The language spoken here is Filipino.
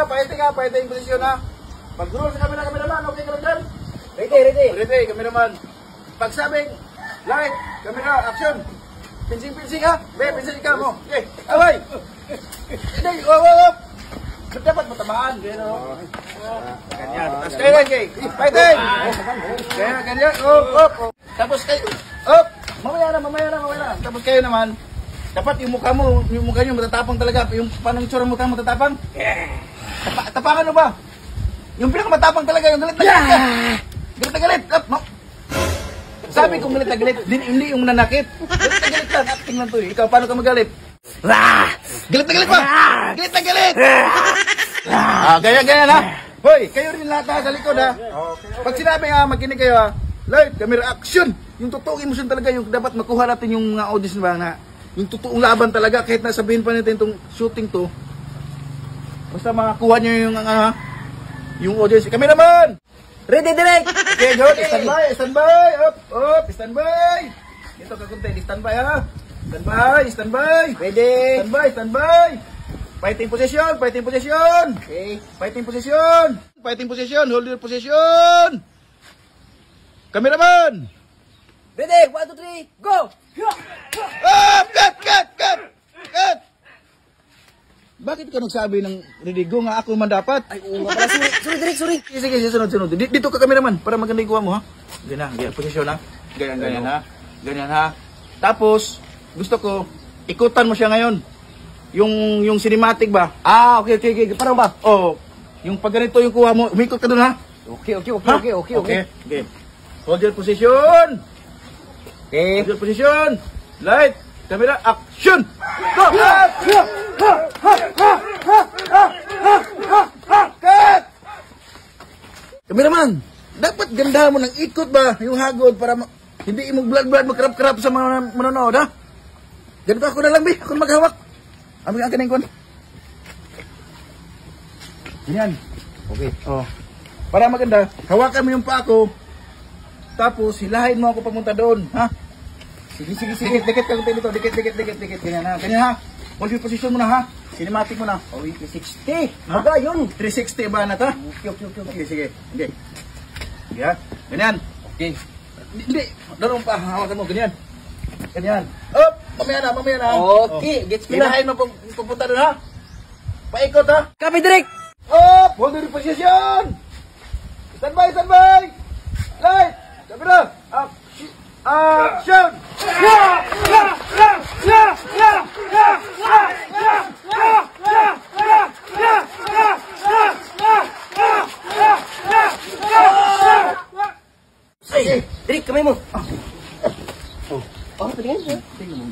Fighting posisyon ha. Pag-roll sa camera naman, okay ka lang dyan? Ready. Cameraman. Pag sabing, light, camera, action. Pinsing ha. Pinsing ka mo. Okay, away. Hindi, wop. Dapat matamaan. Ganyan. Tapos kayo lang, fighting. Ganyan. Tapos kayo, mamaya na. Tapos kayo naman, dapat yung mukha nyo matatapang talaga. Yung panang tsura mo tayo matatapang. Tapangan mo ba? Yung pinakamatapang talaga, yung galit na galit. Galit na galit. Sabi kong galit na galit, hindi yung nanakit. Galit na galit lang. Acting lang to eh. Ikaw, paano ka magalit? Galit na galit pa! Galit na galit! Ganyan ha. Hoy, kayo rin lahat ha, sa likod ha. Pag sinabi makinig kayo ha, light, camera, action! Yung totoong emosyon talaga, yung dapat makuha natin yung audience ba na yung totoong laban talaga, kahit nasabihin pa natin itong shooting to. Basta makakuha nyo yung audience. Cameraman! Ready, direct! Okay, good. Standby! Up! Standby! Ito kakunti, standby ha. Standby! Ready! Standby! Fighting position! Okay. Fighting position! Hold your position! Cameraman! Ready! 1, 2, 3, go! Cut! Bakit ka nagsabi ng ready go nga ako man dapat? Ay, oo nga pala. Sorry. Sige, sunod. Dito ka cameraman para maganda yung kuha mo ha. Ganyan, posisyon ha. Ganyan ha. Tapos, gusto ko, ikutan mo siya ngayon. Yung cinematic ba? Okay. Parang ba? Yung pag ganito yung kuha mo, umikot ka dun ha. Okay. Hold your position. Okay. Hold your position. Light, camera, action. Go! Cut! Cameraman, dapat gandahan mo ng ikot ba yung hagod para hindi mo blood makrap-krap sa mga manonood ha? Ganito ako na lang bi, ako maghawak. Aming akin yung kon. Ganyan. Okay. Para maganda, hawakan mo yung pa ako. Tapos hilahin mo ako pamunta doon, ha? Sige. Dikit ka konti dito, dikit. Ganyan ha. Hold your position mo na ha. Cinematic mo na. 360. Baga yun. 360 ba na ta? Okay. Sige. Hindi. Yeah. Ganyan. Okay. Hindi. Darong pa. Hawakan mo. Ganyan. Mamaya na. Okay. Gets me na. Hilahin mo pupunta doon ha. Paikot ha. Copy, direct. Hold your position. Standby. Light. Camera. Action. Ay, direct kamay mo. Patingin siya. Tingnan mo.